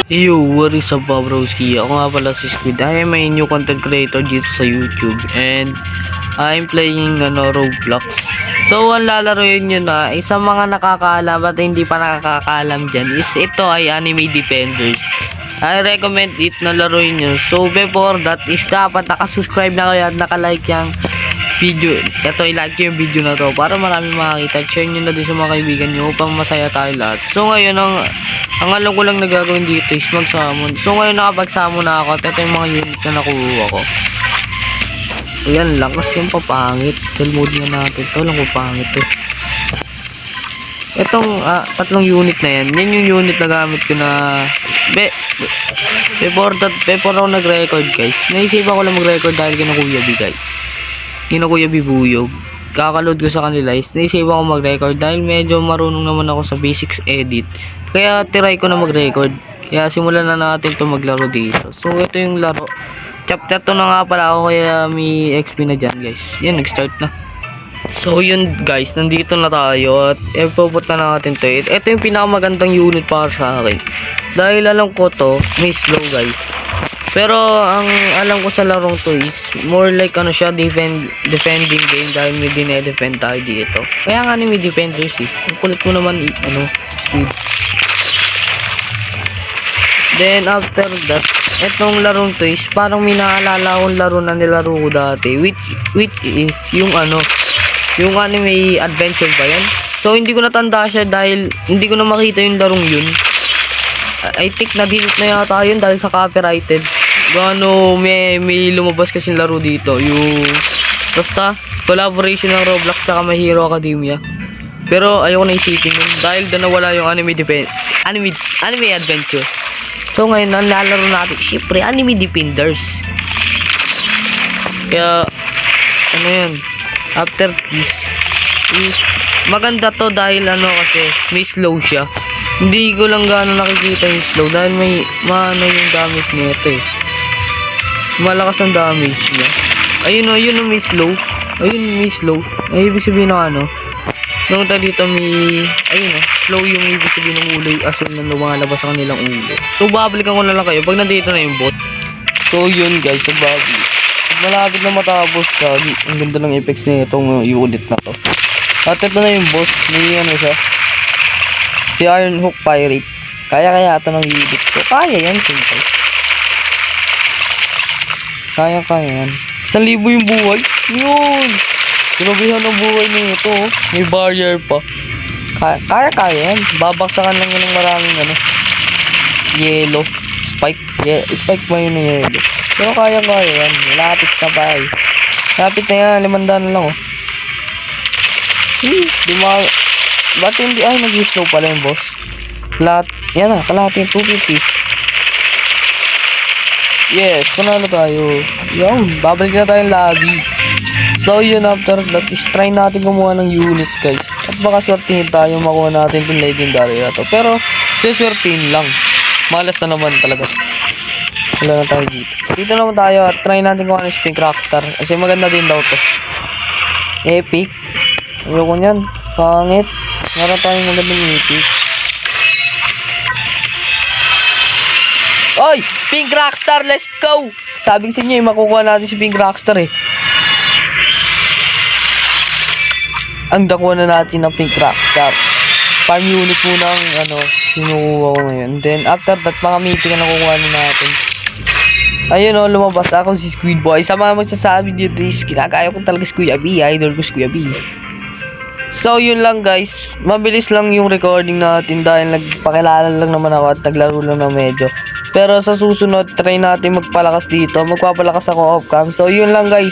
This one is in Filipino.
Yo, what is up broski? Ako nga pala si Squid. I am a new content creator dito sa YouTube and I'm playing Roblox. So, ang lalaroin nyo na, isang mga nakakaalam at hindi pa nakakaalam dyan is ito ay Anime Defenders. I recommend it na laruin nyo. So, before that is dapat nakasubscribe na kayo at nakalike yung video. Ito, i-like yung video na to para marami makakita. Share nyo na din sa mga kaibigan nyo upang masaya tayo lahat. So, ngayon, ang alam ko lang na gagawin dito is mag-summon. So, ngayon nakapag-summon na ako at ito yung mga unit na nakuha ko. So, yan lang. Kasi yung papangit. Kill mode nga natin. Ito lang papangit to. Itong tatlong unit na yan. Yan yung unit na gamit ko na before ako nag-record guys. Naisip ako lang mag-record dahil kina Kuya B guys. Kina Kuya B Buyog. Kakaload ko sa kanila is naisip ako mag-record dahil medyo marunong naman ako sa basics edit. Kaya try ko na mag-record. Kaya simulan na natin to maglaro dito. So ito yung laro. Chapter 2 na nga pala ako kaya may XP na dyan guys. Yan, nag-start na. So yun guys, nandito na tayo at pupunta na natin to. Ito yung pinakamagandang unit para sa akin. Dahil alam ko to, may slow guys. Pero ang alam ko sa larong to is more like siya defending game dahil may dine-defend tayo dito. Kaya nga may defenders eh. Ang kulit mo naman speed. Then after that, etong larong to is parang may naalala akong laro na nilaro ko dati which is yung yung anime adventure ba yan? So hindi ko natanda siya dahil hindi ko na makita yung larong yun. I think na-delete na yata yun dahil sa copyrighted. May lumabas kasi laro dito. Yung basta collaboration ng Roblox tsaka My Hero Academia. Pero ayoko na isipin yun dahil doon nawala yung anime adventure. So ngayon ang lalaro natin syempre Anime Defenders. Kaya yan, after this is maganda to dahil kasi may slow siya. Hindi ko lang gaano nakikita yung slow dahil may yung damage nito eh. Malakas ang damage niya. Ayun may slow. Ayun may slow. Ay ibig sabihin ng nung dito may slow yung ibig sabihin ng ulo asul na lumalabas sa kanilang ulo. So babalikan ko na lang kayo pag nandito na yung bot. So yun guys, babalik. Malapit na matapos ka. Ang ganda ng effects na itong unit na to. At ito na yung boss. May siya. Si Iron Hook Pirate. Kaya ito ng unit ko. Kaya yan, simple. Kaya yan. 1,000 yung buhay. Yun. Sinabihan ng buhay nito. May barrier pa. Kaya yan. Babaksakan lang yun ng maraming yellow. Spike. Yeah, spike pa yun na yellow. Pero kaya yan. Lapit na pa eh. Lapit na yan. 500 na lang Ba't hindi nag-slow pala yung boss? Yan na. Kalahati yung 250. Yes. Panalo tayo. Yun. Babalik na tayong lagi. So yun, after that is try natin kumuha ng unit guys. At baka swertihin tayo makuha natin yung legendary na to. Pero swertihin lang. Malas na naman talaga. Wala na tayo dito. Dito naman tayo at try natin kung ano yung Pink Rockstar. Kasi maganda din daw to. Epic. Ayoko nyan. Pangit. Meron tayong magandang epic. Oy! Pink Rockstar! Let's go! Sabi sa inyo makukuha natin si Pink Rockstar eh. Ang dakuha na natin ng Pink Rockstar. Farm unit muna ang sinukuha ko ngayon. Then after that mga meeting na nakukuha na natin. Ayun lumabas ako si Squid Boy. Sa mga magsasabi dito is kinakaya ko talaga si Kuya B. Idol ko si Kuya B. So yun lang guys. Mabilis lang yung recording natin dahil nagpakilala lang naman ako at naglaro lang na medyo. Pero sa susunod try natin magpalakas dito. Magpapalakas ako off cam. So yun lang guys.